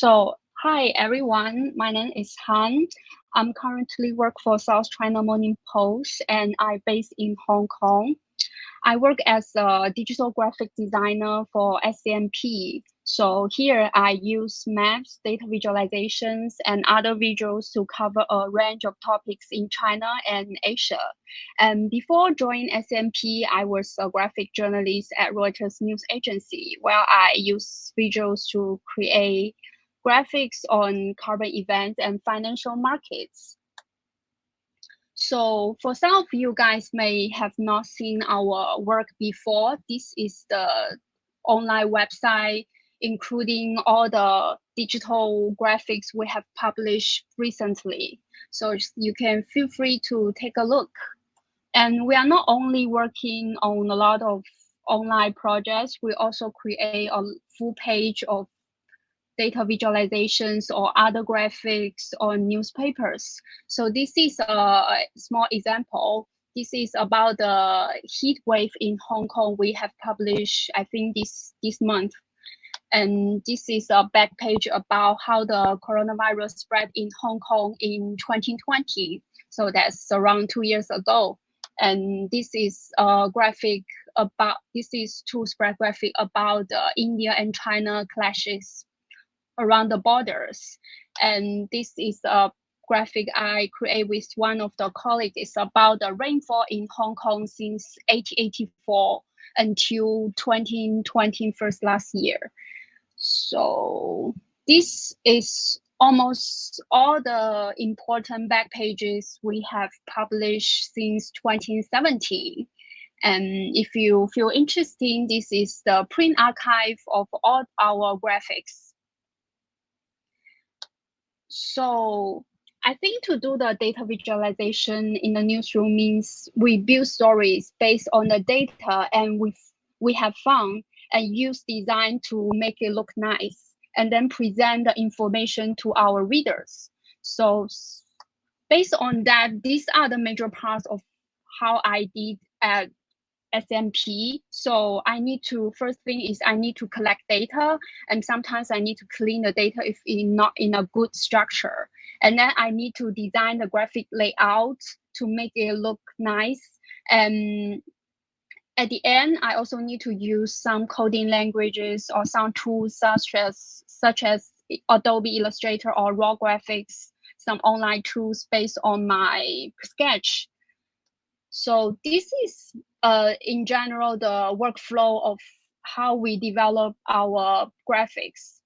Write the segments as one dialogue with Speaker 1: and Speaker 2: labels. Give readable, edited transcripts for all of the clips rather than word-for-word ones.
Speaker 1: Hi everyone, my name is Han. I'm currently work for South China Morning Post and I'm based in Hong Kong. I work as a digital graphic designer for SCMP. So here I use maps, data visualizations, and other visuals to cover a range of topics in China and Asia. And before joining SCMP, I was a graphic journalist at Reuters News Agency, where I use visuals to create graphics on current events and financial markets. So for some of you guys may have not seen our work before. This is the online website, including all the digital graphics we have published recently. So you can feel free to take a look. And we are not only working on a lot of online projects, we also create a full page of data visualizations or other graphics on newspapers. So this is a small example. This is about the heat wave in Hong Kong we have published, I think, this month. And this is a back page about how the coronavirus spread in Hong Kong in 2020. So that's around 2 years ago. And this is a graphic about, this is two spread graphic about the India and China clashes around the borders. And this is a graphic I create with one of the colleagues. It's about the rainfall in Hong Kong since 1884 until 2020 first last year. So this is almost all the important back pages we have published since 2017. And if you feel interested, this is the print archive of all our graphics. So I think to do the data visualization in the newsroom means we build stories based on the data and we have found and use design to make it look nice and then present the information to our readers. So based on that, these are the major parts of how I did at SCMP. So I need to, first thing is I need to collect data, and sometimes I need to clean the data if it's not in a good structure. And then I need to design the graphic layout to make it look nice. And at the end, I also need to use some coding languages or some tools such as Adobe Illustrator or Raw Graphics, some online tools based on my sketch. So this is, in general, the workflow of how we develop our graphics.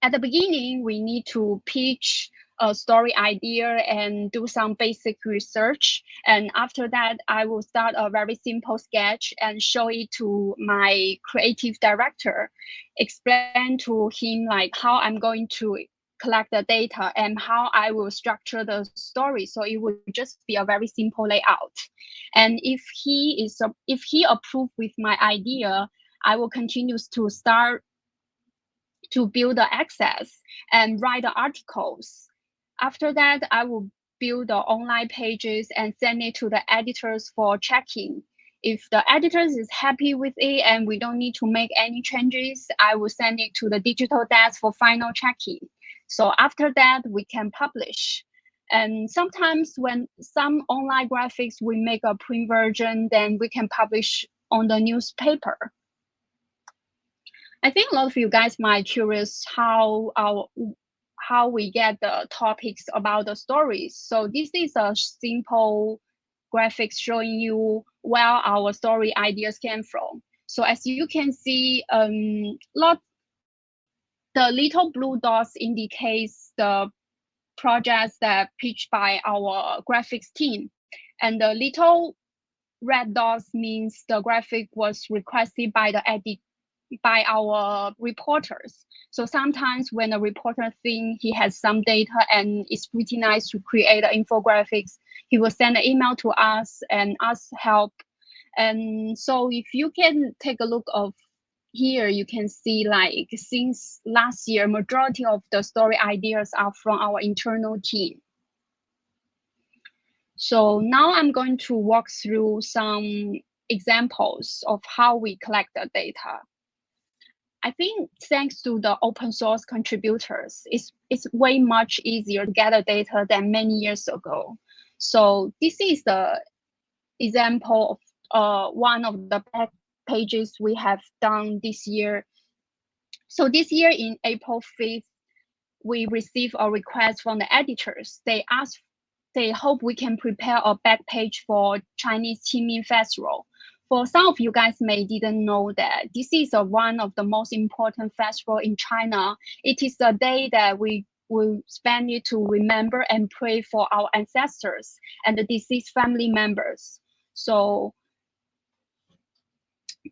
Speaker 1: At the beginning, we need to pitch a story idea and do some basic research. And after that, I will start a very simple sketch and show it to my creative director, explain to him like how I'm going to collect the data and how I will structure the story. So it would just be a very simple layout. And if he approved with my idea, I will continue to start to build the access and write the articles. After that, I will build the online pages and send it to the editors for checking. If the editors is happy with it and we don't need to make any changes, I will send it to the digital desk for final checking. So after that, we can publish. And sometimes when some online graphics, we make a print version, then we can publish on the newspaper. I think a lot of you guys might curious how we get the topics about the stories. So this is a simple graphics showing you where our story ideas came from. So as you can see, the little blue dots indicates the projects that pitched by our graphics team. And the little red dots means the graphic was requested by by our reporters. So sometimes when a reporter thinks he has some data and it's pretty nice to create an infographics, he will send an email to us and ask help. And so if you can take a look of here, you can see like since last year, majority of the story ideas are from our internal team. So now I'm going to walk through some examples of how we collect the data. I think thanks to the open source contributors, it's way much easier to gather data than many years ago. So this is the example of one of the back pages we have done this year. So this year in April 5th, we received a request from the editors. They hope we can prepare a back page for Chinese Qingming Festival. For some of you guys may didn't know that this is one of the most important festival in China. It is a day that we will spend it to remember and pray for our ancestors and the deceased family members. So,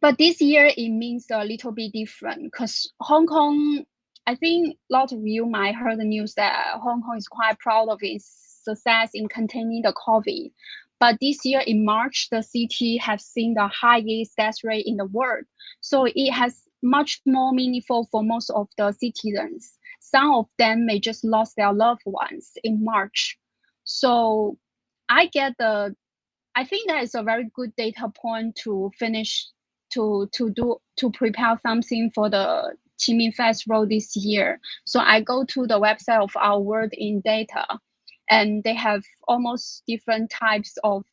Speaker 1: but this year it means a little bit different because Hong Kong, I think a lot of you might heard the news that Hong Kong is quite proud of its success in containing the COVID. But this year in March, the city has seen the highest death rate in the world. So it has much more meaningful for most of the citizens. Some of them may just lost their loved ones in March. So I think that is a very good data point to finish to prepare something for the Qingming Festival this year. So I go to the website of our World in Data, and they have almost different types of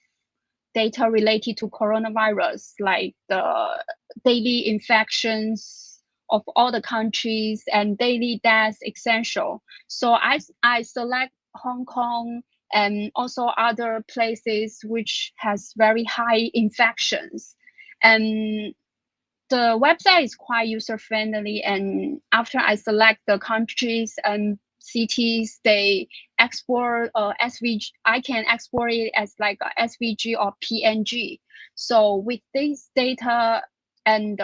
Speaker 1: data related to coronavirus, like the daily infections of all the countries and daily deaths essential. So I select Hong Kong and also other places which has very high infections. And the website is quite user friendly, and after I select the countries and cities, they export SVG. I can export it as like a SVG or PNG. So with this data and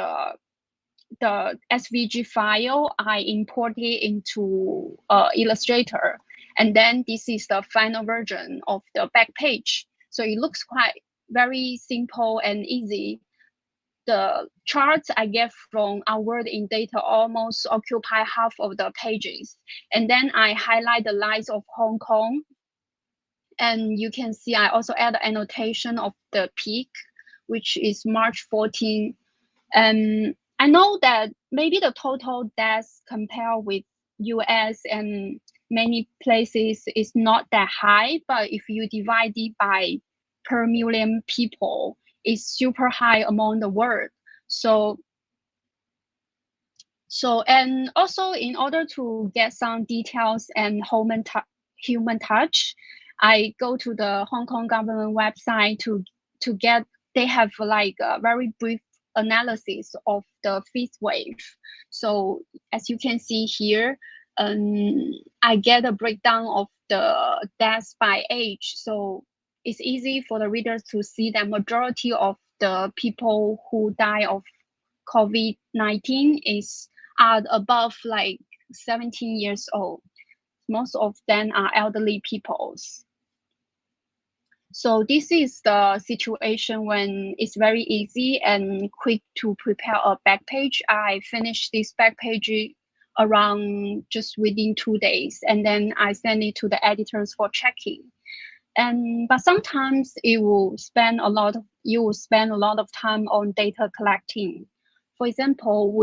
Speaker 1: the SVG file, I import it into Illustrator, and then this is the final version of the back page. So it looks quite very simple and easy. The charts I get from our World in Data almost occupy half of the pages. And then I highlight the lines of Hong Kong. And you can see I also add the annotation of the peak, which is March 14. And I know that maybe the total deaths compared with US and many places is not that high, but if you divide it by per million people, it's super high among the world. So and also in order to get some details and human touch, I go to the Hong Kong government website to get, they have like a very brief analysis of the fifth wave. So as you can see here, I get a breakdown of the deaths by age. So it's easy for the readers to see that majority of the people who die of COVID-19 are above like 17 years old. Most of them are elderly peoples. So this is the situation when it's very easy and quick to prepare a back page. I finished this back page around just within 2 days, and then I send it to the editors for checking. But sometimes you will spend a lot of time on data collecting. For example,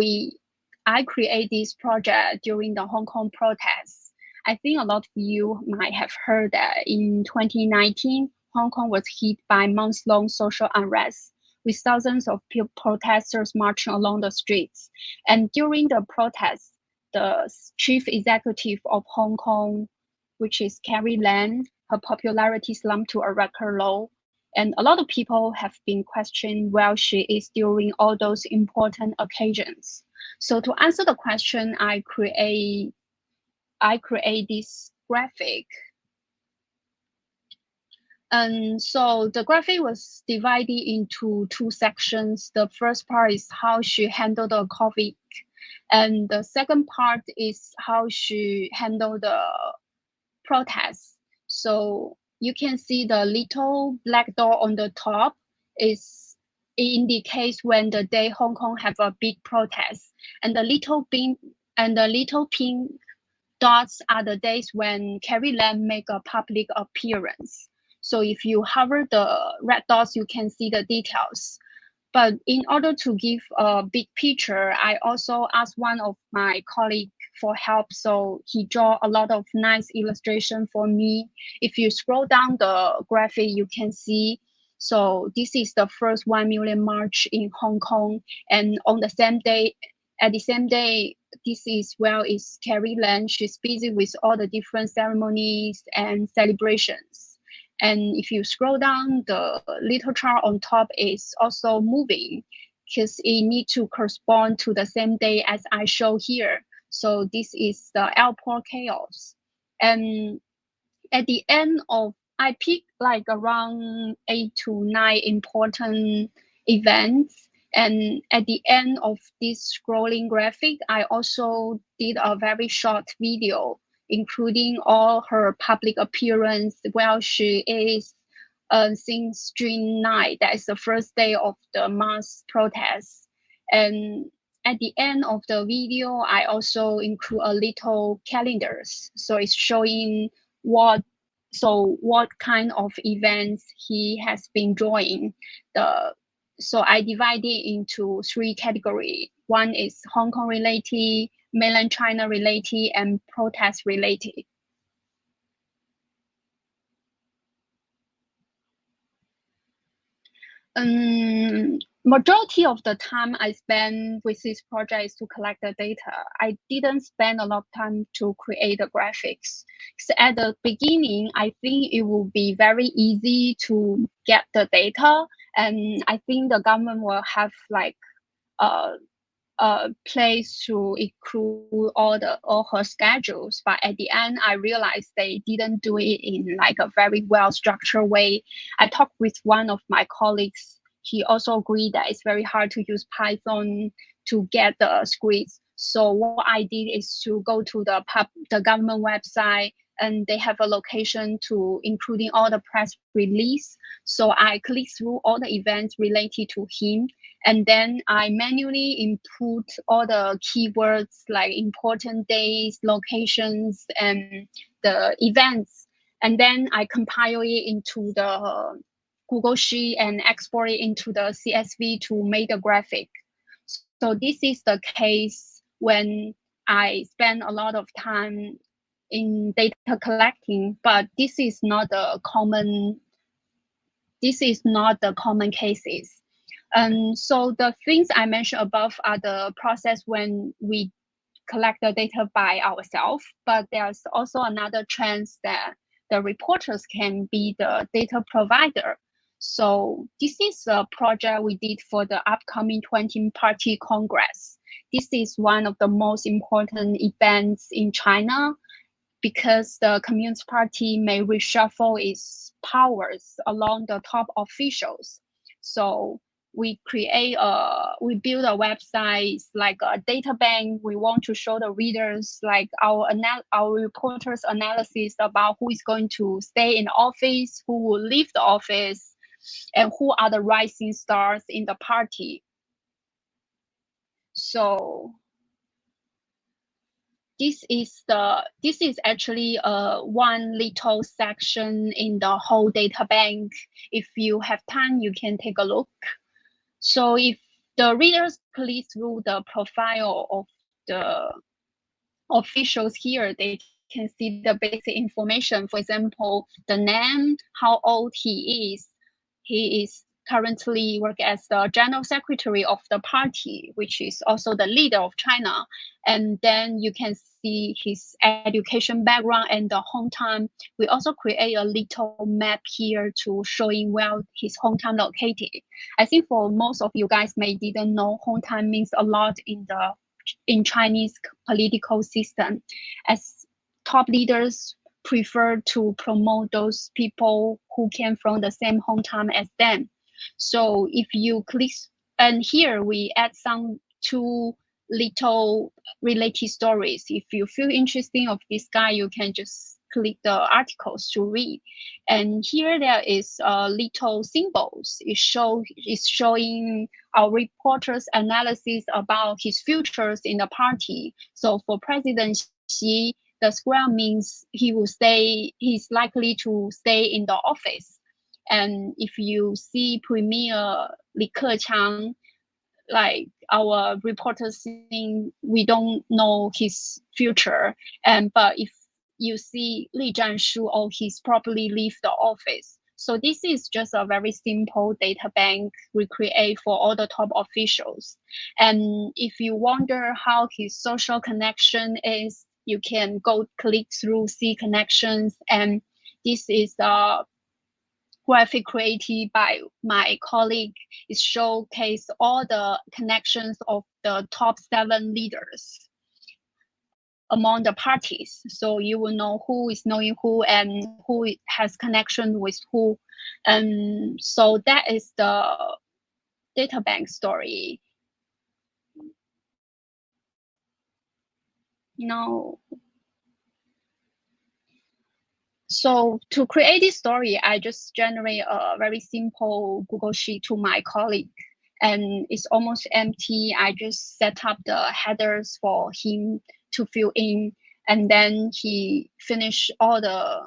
Speaker 1: I create this project during the Hong Kong protests. I think a lot of you might have heard that in 2019, Hong Kong was hit by months-long social unrest, with thousands of protesters marching along the streets. And during the protests, the chief executive of Hong Kong, which is Carrie Lam, her popularity slumped to a record low. And a lot of people have been questioning where she is during all those important occasions. So to answer the question, I create this graphic. And so the graphic was divided into 2 sections. The first part is how she handled the COVID, and the second part is how she handled the protests. So you can see the little black dot on the top it indicates when the day Hong Kong have a big protest, and the little pink dots are the days when Carrie Lam make a public appearance. So if you hover the red dots, you can see the details. But in order to give a big picture, I also asked one of my colleagues for help. So he draw a lot of nice illustration for me. If you scroll down the graphic, you can see. So this is the first 1 million march in Hong Kong. And on the same day, at the same day, this is Carrie Lam. She's busy with all the different ceremonies and celebrations. And if you scroll down, the little chart on top is also moving because it needs to correspond to the same day as I show here. So this is the airport chaos. And at the end of, I picked like around 8 to 9 important events. And at the end of this scrolling graphic, I also did a very short video, including all her public appearance while she is since June 9. That is the first day of the mass protest. And at the end of the video, I also include a little calendars. So it's showing what what kind of events he has been drawing. So I divided into 3 categories. One is Hong Kong related, mainland China related, and protest related. Majority of the time I spend with this project is to collect the data. I didn't spend a lot of time to create the graphics. So at the beginning, I think it will be very easy to get the data, and I think the government will have like a place to include all her schedules. But at the end, I realized they didn't do it in like a very well structured way. I talked with one of my colleagues. He also agreed that it's very hard to use Python to get the scripts. So what I did is to go to the government website, and they have a location to including all the press release. So I clicked through all the events related to him, and then I manually input all the keywords like important days, locations, and the events. And then I compile it into the Google Sheet and export it into the CSV to make the graphic. So this is the case when I spend a lot of time in data collecting, but this is not the common cases. So the things I mentioned above are the process when we collect the data by ourselves, but there's also another trend that the reporters can be the data provider. So this is a project we did for the upcoming 20 Party Congress. This is one of the most important events in China because the Communist Party may reshuffle its powers along the top officials. So we build a website like a data bank. We want to show the readers like our reporters' analysis about who is going to stay in office, who will leave the office, and who are the rising stars in the party. So this is actually one little section in the whole data bank. If you have time, you can take a look. So if the readers click through the profile of the officials here, they can see the basic information. For example, the name, how old he is. He is currently work as the general secretary of the party, which is also the leader of China. And then you can see his education background and the hometown. We also create a little map here to showing where his hometown located. I think for most of you guys may didn't know, hometown means a lot in Chinese political system, as top leaders prefer to promote those people who came from the same hometown as them. So if you click, and here we add some 2 little related stories. If you feel interesting of this guy, you can just click the articles to read. And here there is little symbols. It's showing our reporters' analysis about his futures in the party. So for President Xi, the square means he's likely to stay in the office. And if you see Premier Li Keqiang, like our reporters saying, we don't know his future. But if you see Li Zhanshu, oh, he's probably leave the office. So this is just a very simple data bank we create for all the top officials. And if you wonder how his social connection is, you can go click through see connections. And this is a graphic created by my colleague. It showcase all the connections of the top 7 leaders among the parties. So you will know who is knowing who and who has connection with who. And so that is the data bank story. So to create this story, I just generate a very simple Google Sheet to my colleague, and it's almost empty. I just set up the headers for him to fill in, and then he finished all the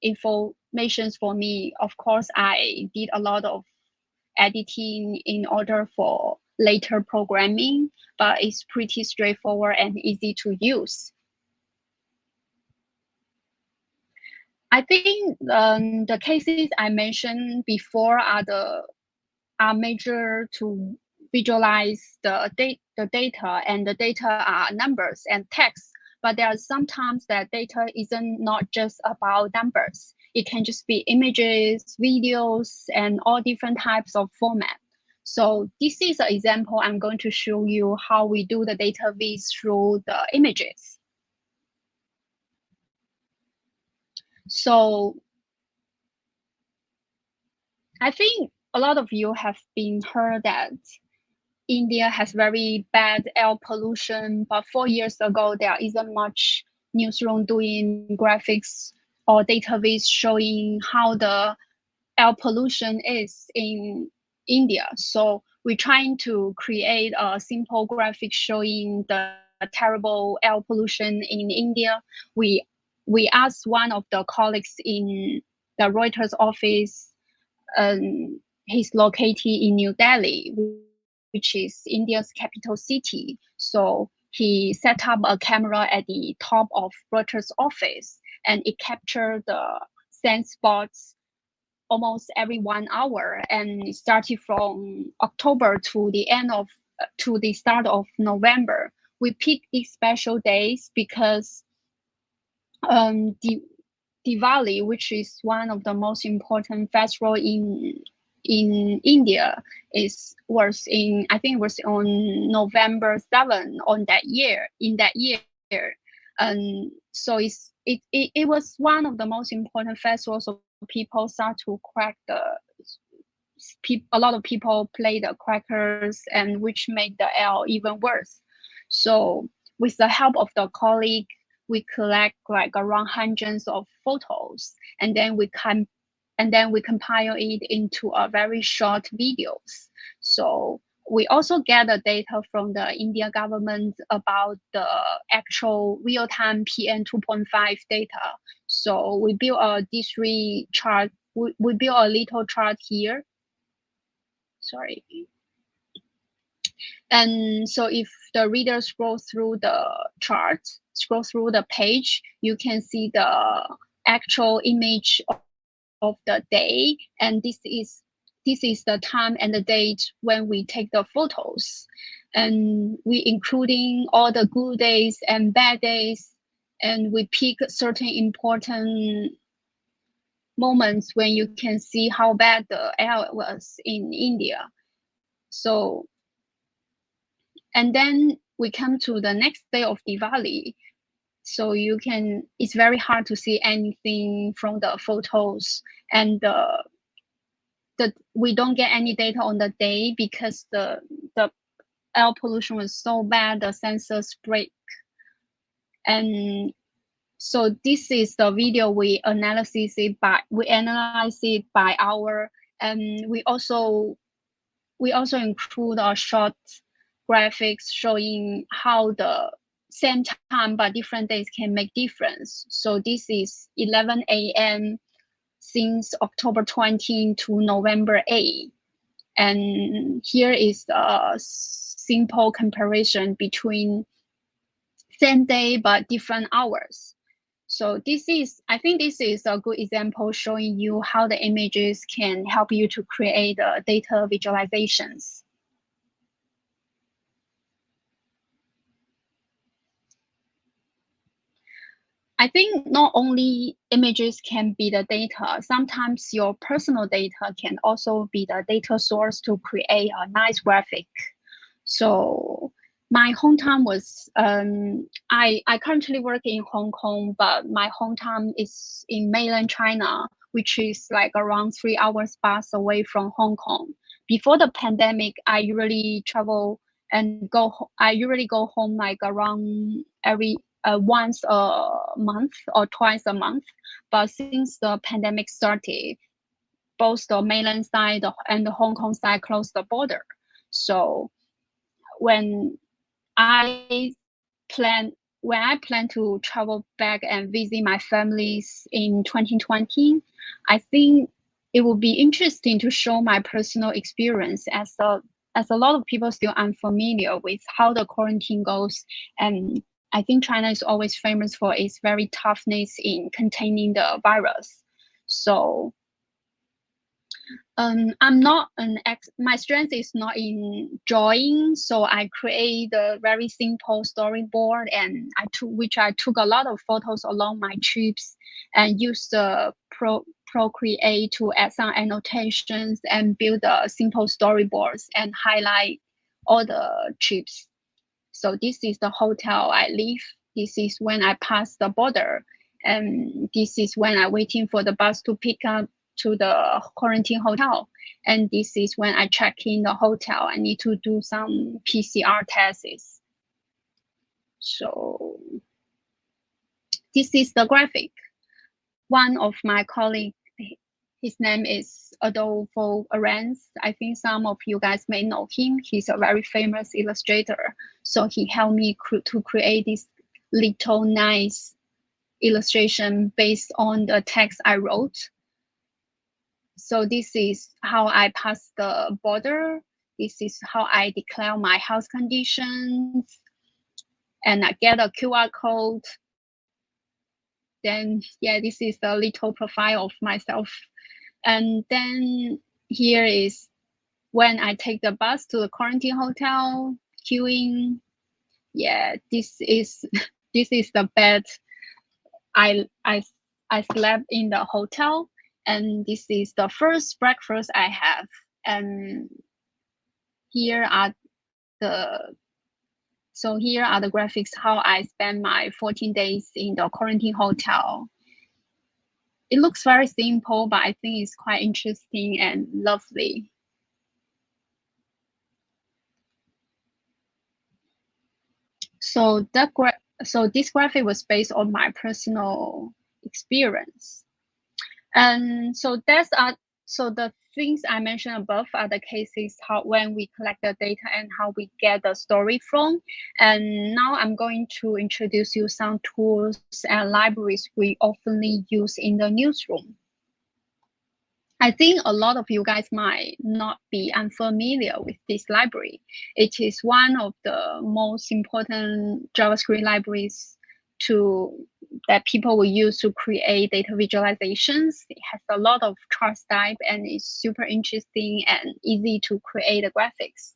Speaker 1: informations for me. Of course, I did a lot of editing in order for later programming, but it's pretty straightforward and easy to use. I think the cases I mentioned before are major to visualize the data, and the data are numbers and text. But there are sometimes that data isn't not just about numbers. It can just be images, videos, and all different types of format. So this is an example. I'm going to show you how we do the data viz through the images. So I think a lot of you have been heard that India has very bad air pollution, but 4 years ago, there isn't much newsroom doing graphics or database showing how the air pollution is in India. So we're trying to create a simple graphic showing the terrible air pollution in India. We asked one of the colleagues in the Reuters office. He's located in New Delhi, which is India's capital city. So he set up a camera at the top of Reuters office, and it captured the sunspots almost every 1 hour, and it started from October to the start of November. We picked these special days because Diwali, which is one of the most important festival in India, I think it was on November 7 on that year in that year. And so it was one of the most important festivals. So people start to crack a lot of people play the crackers, and which make the air even worse. So with the help of the colleague, we collect like around hundreds of photos, and then we compile it into a very short videos. So we also gather data from the India government about the actual real-time PM 2.5 data. So we build a D3 chart. We build a little chart here. Sorry. And so if the reader scrolls through the chart, scroll through the page, you can see the actual image of the day, and this is the time and the date when we take the photos, and we including all the good days and bad days, and we pick certain important moments when you can see how bad the air was in India. So, and then we come to the next day of Diwali. So it's very hard to see anything from the photos, and we don't get any data on the day because the air pollution was so bad, the sensors break. And so this is the video we analyze it by hour, and we also include a short graphics showing how the same time but different days can make difference. So this is 11 a.m. since October 20 to November 8. And here is a simple comparison between same day but different hours. So I think this is a good example showing you how the images can help you to create data visualizations. I think not only images can be the data, sometimes your personal data can also be the data source to create a nice graphic. So my hometown was, I currently work in Hong Kong, but my hometown is in mainland China, which is like around 3 hours bus away from Hong Kong. Before the pandemic, I usually travel and I usually go home like around once a month or twice a month. But since the pandemic started, both the mainland side and the Hong Kong side closed the border. So when I plan to travel back and visit my families in 2020, I think it will be interesting to show my personal experience as a lot of people still unfamiliar with how the quarantine goes. And I think China is always famous for its very toughness in containing the virus. So I'm not my strength is not in drawing, so I create a very simple storyboard, and I took a lot of photos along my trips and used the Procreate to add some annotations and build the simple storyboards and highlight all the trips. So this is the hotel I live. This is when I pass the border, and this is when I'm waiting for the bus to pick up to the quarantine hotel. And this is when I check in the hotel. I need to do some PCR tests. So this is the graphic. One of my colleagues, his name is Adolfo Aranz. I think some of you guys may know him. He's a very famous illustrator. So he helped me to create this little nice illustration based on the text I wrote. So this is how I pass the border. This is how I declare my health conditions. And I get a QR code. Then, yeah, this is the little profile of myself. And then here is when I take the bus to the quarantine hotel, queuing. Yeah, this is the bed I slept in the hotel, and this is the first breakfast I have. And here are the graphics how I spent my 14 days in the quarantine hotel. It looks very simple, but I think it's quite interesting and lovely. So this graphic was based on my personal experience. And so the things I mentioned above are the cases when we collect the data and how we get the story from. And now I'm going to introduce you some tools and libraries we often use in the newsroom. I think a lot of you guys might not be unfamiliar with this library. It is one of the most important JavaScript libraries that people will use to create data visualizations. It has a lot of chart type and is super interesting and easy to create the graphics.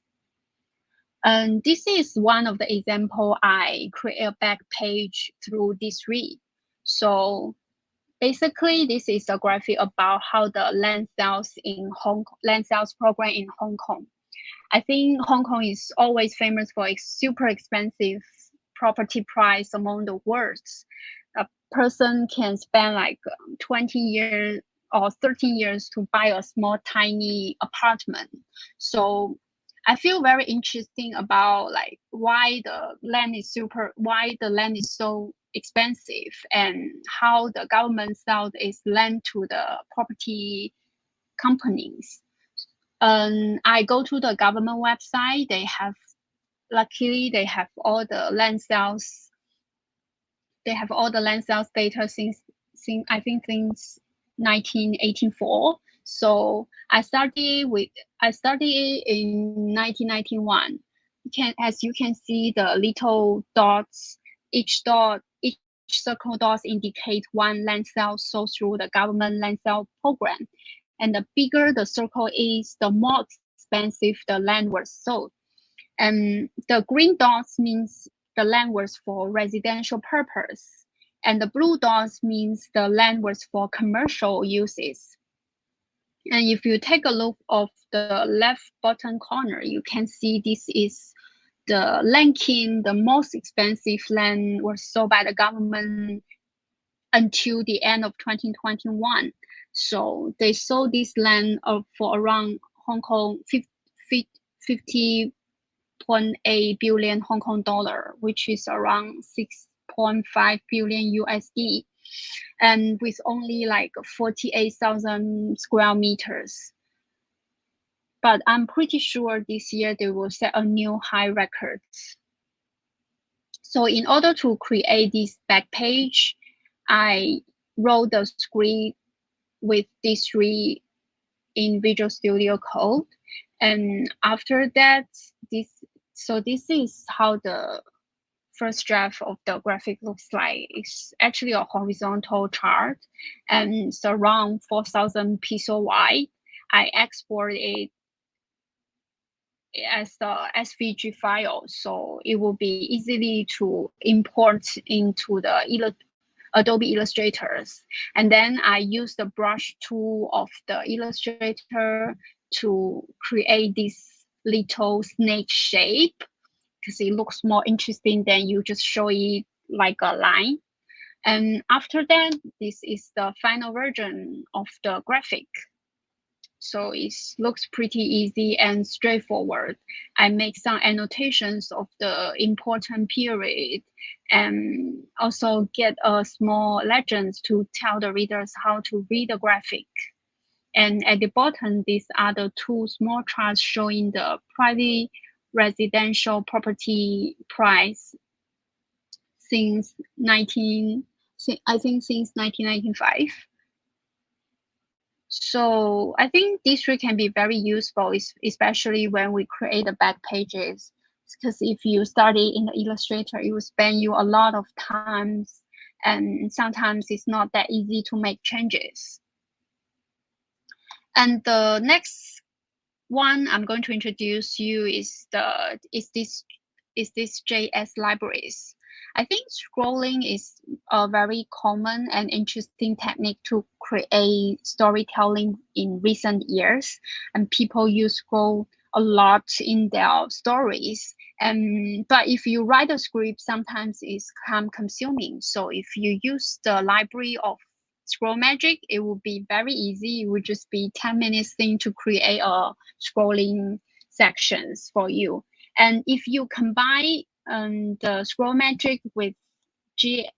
Speaker 1: And this is one of the example I create a back page through this read. So basically, this is a graphic about how the land sales program in Hong Kong. I think Hong Kong is always famous for its super expensive property price among the world. A person can spend like 20 years or 13 years to buy a small, tiny apartment. So I feel very interesting about like why the land is so expensive and how the government sells its land to the property companies. I go to the government website. Luckily, they have all the land sales. They have all the land sales data since 1984. So I started in 1991. As you can see, the little dots, each circle dots indicate one land sale sold through the government land sale program. And the bigger the circle is, the more expensive the land was sold. And the green dots means the land was for residential purpose. And the blue dots means the land was for commercial uses. And if you take a look of the left bottom corner, you can see this is the Lankin, the most expensive land was sold by the government until the end of 2021. So they sold this land for around Hong Kong 50.8 billion Hong Kong dollar, which is around 6.5 billion USD, and with only like 48,000 square meters. But I'm pretty sure this year they will set a new high record. So in order to create this back page, I wrote the script with D3 in Visual Studio Code. And after that, this is how the first draft of the graphic looks like. It's actually a horizontal chart, and it's around 4,000 pixel wide. I export it as the SVG file, so it will be easily to import into the Adobe Illustrators. And then I use the brush tool of the Illustrator to create this little snake shape, because it looks more interesting than you just show it like a line. And after that, this is the final version of the graphic. So it looks pretty easy and straightforward. I make some annotations of the important period and also get a small legends to tell the readers how to read the graphic. And at the bottom, these are the two small charts showing the private residential property price since 1995. So I think this trick can be very useful, especially when we create the back pages. Because if you study in the Illustrator, it will spend you a lot of time, and sometimes it's not that easy to make changes. And the next one I'm going to introduce you is this JS libraries. I think scrolling is a very common and interesting technique to create storytelling in recent years, and people use scroll a lot in their stories. But if you write a script, sometimes it's time consuming. So if you use the library of Scroll Magic, it will be very easy. It would just be 10 minutes thing to create a scrolling sections for you. And if you combine the Scroll Magic with GSAP,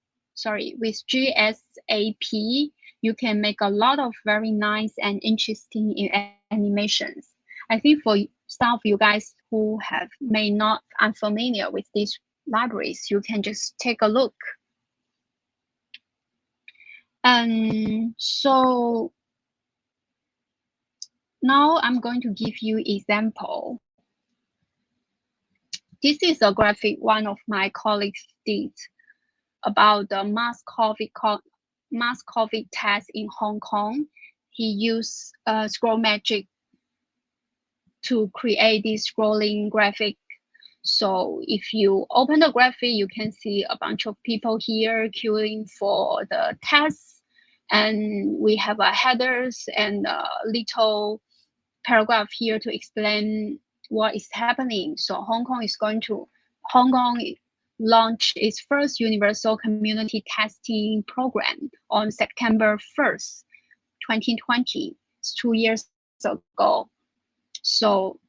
Speaker 1: you can make a lot of very nice and interesting animations. I think for some of you guys who may not unfamiliar with these libraries, you can just take a look. So now I'm going to give you example. This is a graphic one of my colleagues did about the mass COVID test in Hong Kong. He used Scroll Magic to create this scrolling graphic. So if you open the graphic, you can see a bunch of people here queuing for the test. And we have a headers and a little paragraph here to explain what is happening. So Hong Kong launch its first universal community testing program on September 1st, 2020. It's 2 years ago. So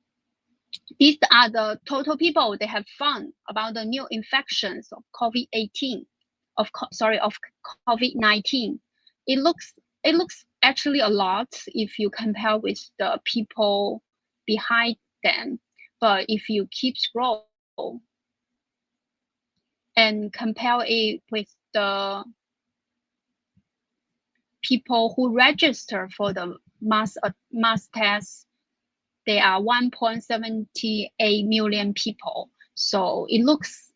Speaker 1: these are the total people they have found about the new infections of COVID-19. It looks actually a lot if you compare with the people behind them. But if you keep scroll and compare it with the people who register for the mass test, they are 1.78 million people. So it looks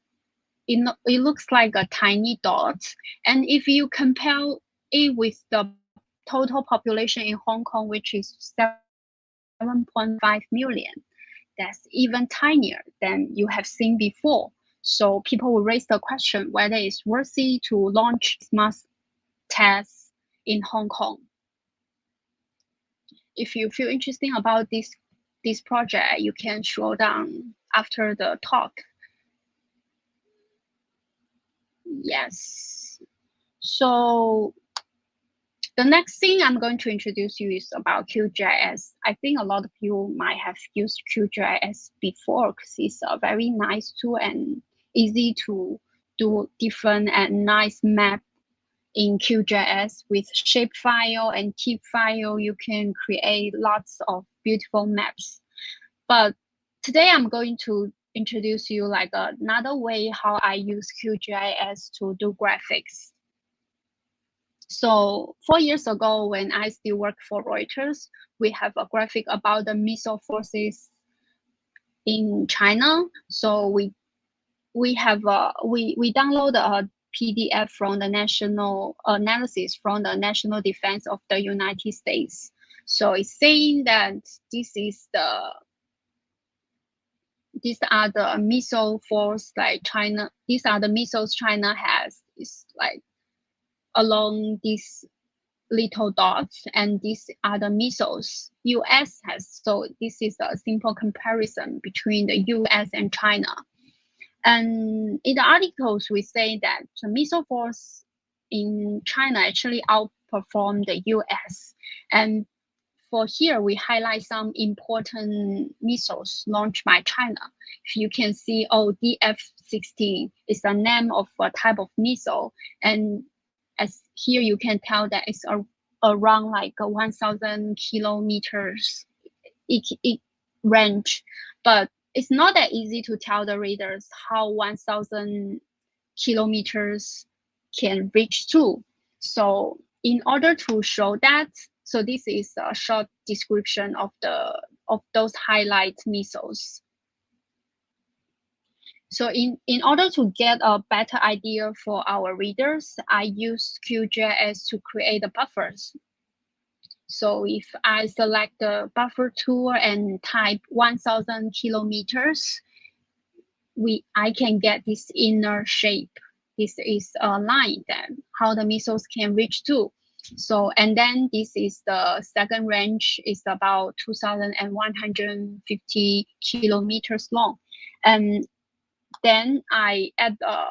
Speaker 1: like a tiny dot. And if you compare it with the total population in Hong Kong, which is 7.5 million, that's even tinier than you have seen before. So people will raise the question whether it's worthy to launch mass tests in Hong Kong. If you feel interesting about this project, you can scroll down after the talk. Yes. So the next thing I'm going to introduce you is about QGIS. I think a lot of you might have used QGIS before because it's a very nice tool and easy to do different and nice map in QGIS with shapefile and TIFF file. You can create lots of beautiful maps. But today I'm going to introduce you like another way how I use QGIS to do graphics. So 4 years ago, when I still worked for Reuters, we have a graphic about the missile forces in China. So we download a PDF from the national analysis from the National Defense of the United States. So it's saying that these are the missile force like China. These are the missiles China has. It's like along these little dots, and these are the missiles US has. So this is a simple comparison between the US and China. And in the articles, we say that the missile force in China actually outperformed the US. And for here, we highlight some important missiles launched by China. If you can see, DF-16 is the name of a type of missile. And as here, you can tell that it's around like 1,000 kilometers range. But it's not that easy to tell the readers how 1,000 kilometers can reach to. So in order to show that, so this is a short description of those highlight missiles. So in order to get a better idea for our readers, I use QGIS to create the buffers. So if I select the buffer tool and type 1,000 kilometers, I can get this inner shape. This is a line that how the missiles can reach to. So, and then this is the second range is about 2,150 kilometers long. And then I add a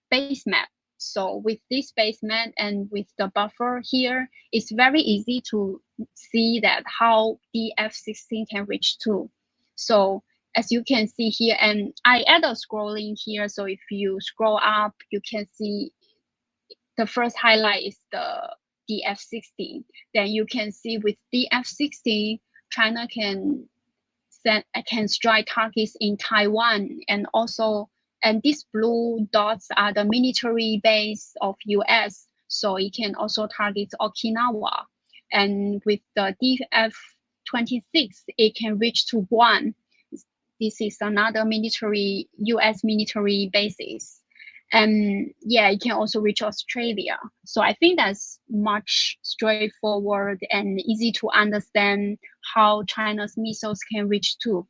Speaker 1: base map. So with this base map and with the buffer here, it's very easy to see that how the F-16 can reach to. So as you can see here, and I add a scrolling here. So if you scroll up, you can see the first highlight is the DF-16. Then you can see with DF-16, China can strike targets in Taiwan, and these blue dots are the military base of US. So it can also target Okinawa. And with the DF-26, it can reach to Guam. This is another US military bases. And yeah, it can also reach Australia. So I think that's much straightforward and easy to understand how China's missiles can reach to.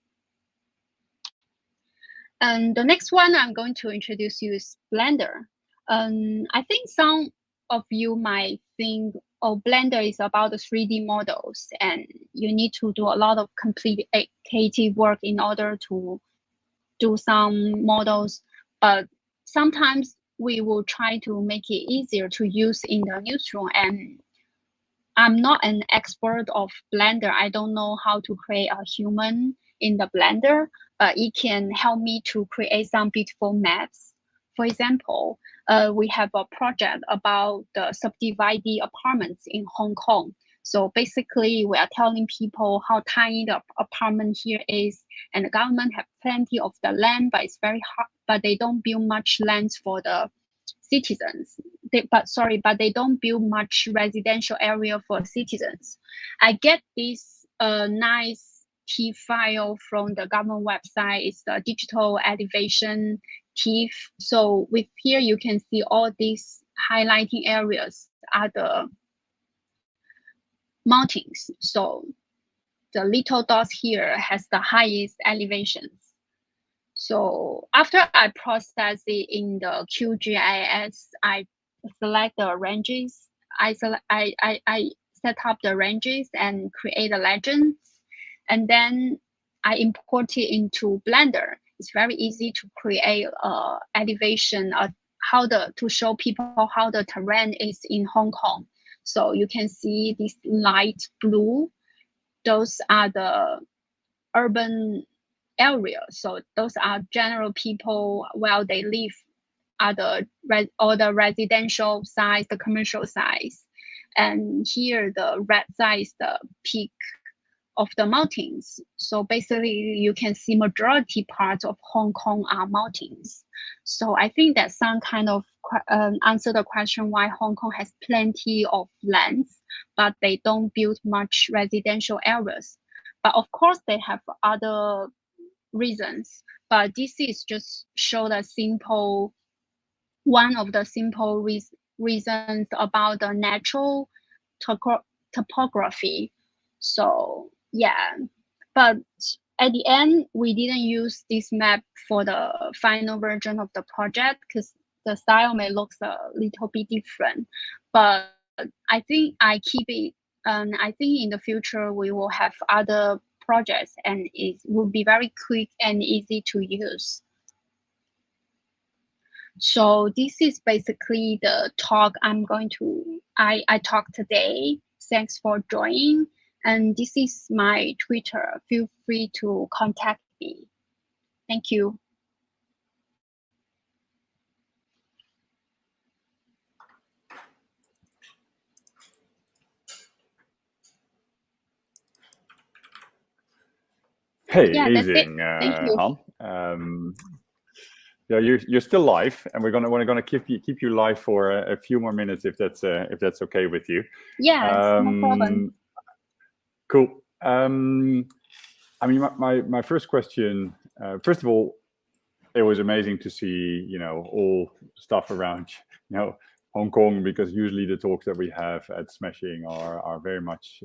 Speaker 1: And the next one I'm going to introduce you is Blender. I think some of you might think, oh, Blender is about the 3D models, and you need to do a lot of complicated work in order to do some models. But sometimes we will try to make it easier to use in the newsroom. And I'm not an expert of Blender. I don't know how to create a human in the Blender, but it can help me to create some beautiful maps. For example, we have a project about the subdivided apartments in Hong Kong. So basically, we are telling people how tiny the apartment here is, and the government have plenty of the land, but it's very hard, but they don't build much land for the citizens. but they don't build much residential area for citizens. I get this nice TIFF file from the government website. It's the digital elevation TIFF. So with here, you can see all these highlighting areas are the mountains. So the little dots here has the highest elevations. So after I process it in the QGIS, I select the ranges. I set up the ranges and create a legend, and then I import it into Blender. It's very easy to create elevation to show people how the terrain is in Hong Kong. So you can see this light blue. Those are the urban area. So those are general people where they live are the residential size, the commercial size. And here the red side is the peak of the mountains. So basically you can see majority parts of Hong Kong are mountains. So I think that some kind of answer the question why Hong Kong has plenty of lands, but they don't build much residential areas. But of course they have other reasons, but this is just show the simple, one of the simple reasons about the natural topography. So yeah, but at the end, we didn't use this map for the final version of the project because the style may look a little bit different. But I think I keep it. I think in the future we will have other projects, and it will be very quick and easy to use. So this is basically the talk I talked today. Thanks for joining. And this is my Twitter. Feel free to contact me. Thank you.
Speaker 2: Hey,
Speaker 1: yeah,
Speaker 2: amazing,
Speaker 1: Thank you.
Speaker 2: Han. Yeah, you're still live, and we're gonna keep you live for a few more minutes if that's okay with you.
Speaker 1: Yeah, no problem.
Speaker 2: Cool. I mean, my first question. First of all, it was amazing to see all stuff around Hong Kong, because usually the talks that we have at Smashing are very much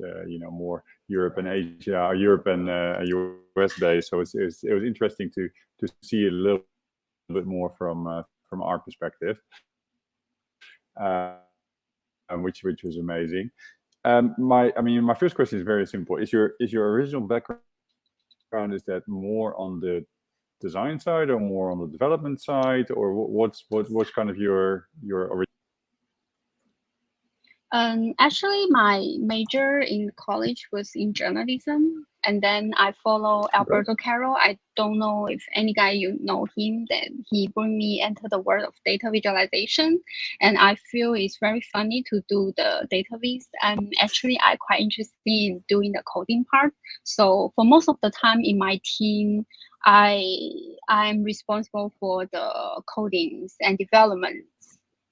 Speaker 2: more Europe and Asia, or Europe and US based. So it was interesting to see it a little bit more from our perspective, which was amazing. My first question is very simple. Is your original background, is that more on the design side or more on the development side, or what's kind of your original?
Speaker 1: Actually, my major in college was in journalism, and then I follow Alberto Carroll. I don't know if any guy you know him. That he brought me into the world of data visualization, and I feel it's very funny to do the data viz. And actually, I quite interested in doing the coding part. So for most of the time in my team, I'm responsible for the codings and development.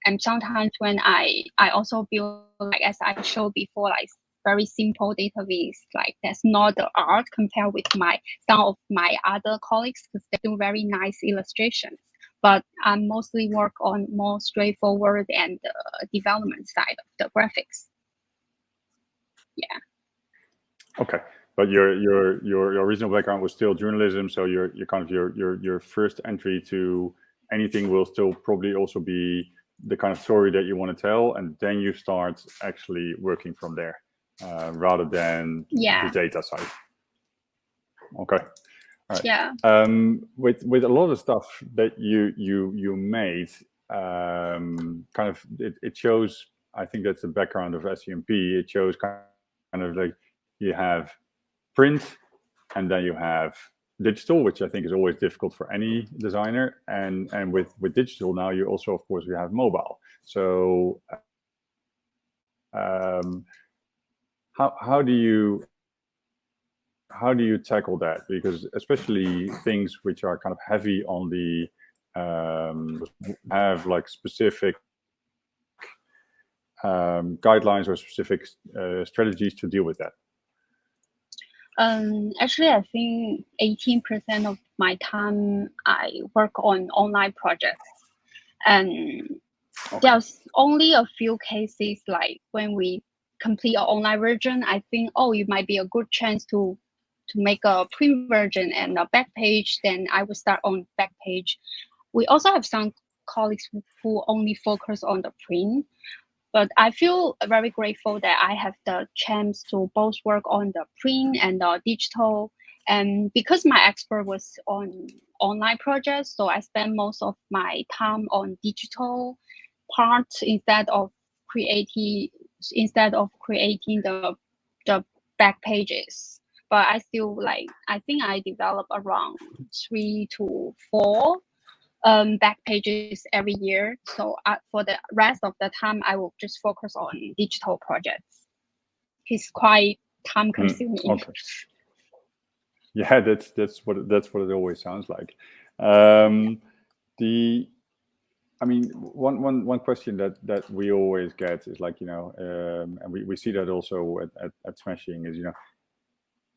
Speaker 1: And sometimes when I also build, like as I showed before, like very simple data viz, like that's not the art compared with some of my other colleagues, because they do very nice illustrations. But I mostly work on more straightforward and development side of the graphics. Yeah.
Speaker 2: Okay, but your original background was still journalism, so your kind of your first entry to anything will still probably also be the kind of story that you want to tell, and then you start actually working from there, rather than the data side. Okay. All right.
Speaker 1: Yeah.
Speaker 2: With a lot of stuff that you made, kind of it shows. I think that's the background of SCMP. It shows kind of like you have print, and then you have digital, which I think is always difficult for any designer, and with digital now you also, of course, you have mobile. So how do you tackle that? Because especially things which are kind of heavy on the have like specific guidelines or specific strategies to deal with that?
Speaker 1: Actually, I think 18% of my time I work on online projects, and there's only a few cases like when we complete an online version, I think, oh, it might be a good chance to make a print version and a back page. Then I will start on back page. We also have some colleagues who only focus on the print. But I feel very grateful that I have the chance to both work on the print and the digital. And because my expert was on online projects, so I spend most of my time on digital part instead of creating the back pages. But I still I think I develop around 3 to 4 back pages every year. So for the rest of the time, I will just focus on digital projects. It's quite time consuming.
Speaker 2: Okay. Yeah, that's what it always sounds like. One question that we always get is like, and we see that also at Smashing is,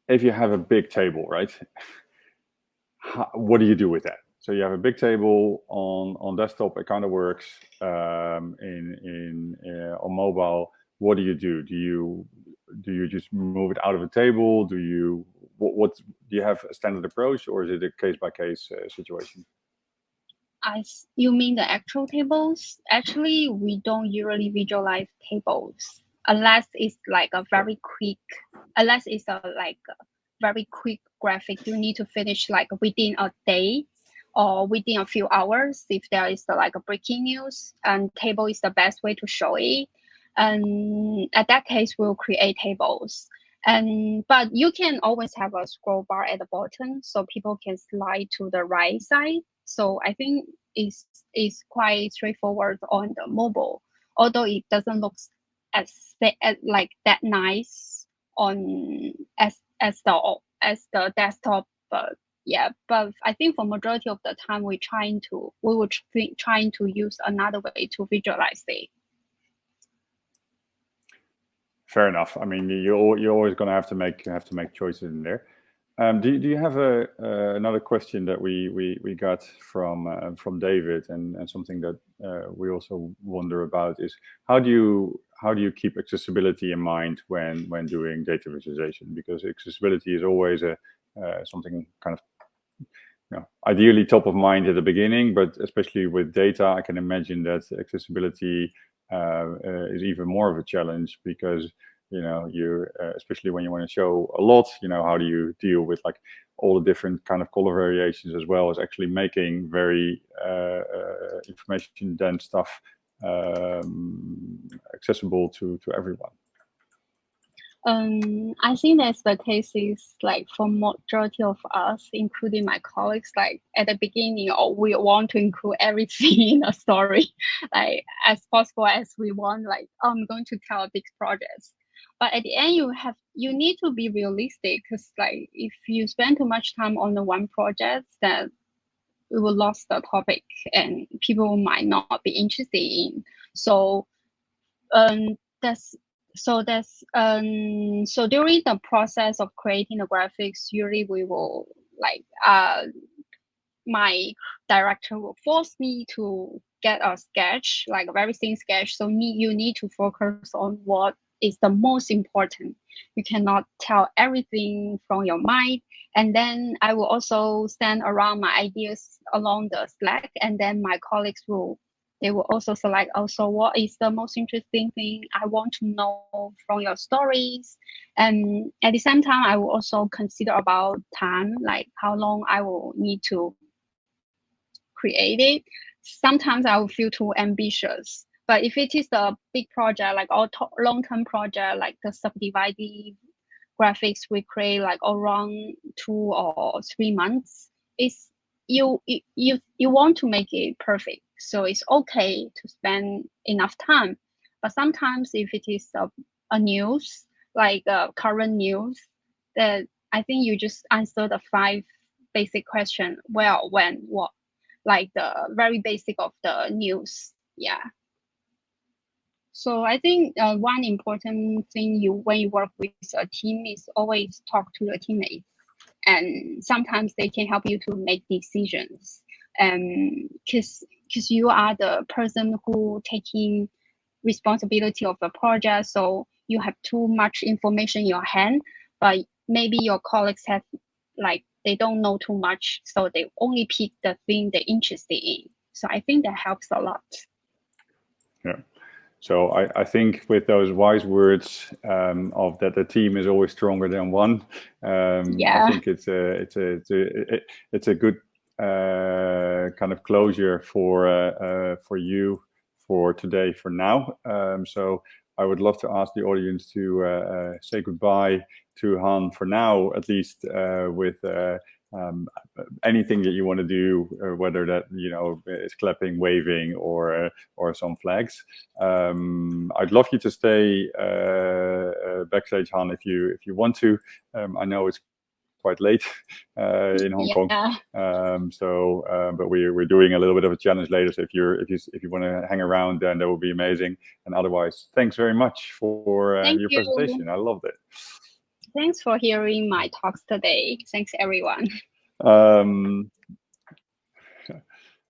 Speaker 2: if you have a big table, right? What do you do with that? So you have a big table on desktop, it kind of works. On mobile, what do you do? Do you just move it out of the table? Do you have a standard approach, or is it a case-by-case situation?
Speaker 1: You mean the actual tables? Actually, we don't usually visualize tables unless it's like a very quick, very quick graphic you need to finish like within a day or within a few hours. If there is a breaking news, and table is the best way to show it. And at that case, we'll create tables. But you can always have a scroll bar at the bottom so people can slide to the right side. So I think it's quite straightforward on the mobile, although it doesn't look as that nice on as the desktop. But yeah, but I think for majority of the time we will trying to use another way to visualize it.
Speaker 2: Fair enough. I mean, you're always going to have to make choices in there. Do you have another question that we got from David, and something that we also wonder about is how do you keep accessibility in mind when doing data visualization? Because accessibility is always something kind of ideally top of mind at the beginning, but especially with data, I can imagine that accessibility is even more of a challenge, because you especially when you want to show a lot, how do you deal with like all the different kind of color variations, as well as actually making very information dense stuff accessible to everyone?
Speaker 1: I think that's the case is like for majority of us, including my colleagues, like at the beginning, we want to include everything in a story, like as possible as we want, like, I'm going to tell a big project. But at the end, you need to be realistic, because like if you spend too much time on the one project, then we will lose the topic and people might not be interested in. So so during the process of creating the graphics, usually we will my director will force me to get a sketch, like a very thin sketch. So you need to focus on what is the most important. You cannot tell everything from your mind. And then I will also send around my ideas along the Slack, and then my colleagues will also select also what is the most interesting thing I want to know from your stories. And at the same time, I will also consider about time, like how long I will need to create it. Sometimes I will feel too ambitious. But if it is a big project, like a long-term project, like the subdivided graphics we create like around 2 or 3 months, it's you want to make it perfect. So it's okay to spend enough time. But sometimes if it is a news, like current news, that I think you just answer the 5 basic question, where, when, what, like the very basic of the news. Yeah. So I think one important thing when you work with a team is always talk to your teammates, and sometimes they can help you to make decisions. Because you are the person who taking responsibility of the project, so you have too much information in your hand, but maybe your colleagues have like they don't know too much, so they only pick the thing they're interested in. So I think that helps a lot.
Speaker 2: Yeah. So I think with those wise words of that the team is always stronger than one, I think it's a good kind of closure for you for today, for now. So I would love to ask the audience to say goodbye to Han for now, at least with anything that you want to do, whether that is clapping, waving, or some flags. I'd love you to stay backstage, Han, if you want to. I know it's quite late in Hong Kong, but we're doing a little bit of a challenge later. So if you want to hang around, then that would be amazing. And otherwise, thanks very much for your presentation. I loved it.
Speaker 1: Thanks for hearing my talks today. Thanks, everyone.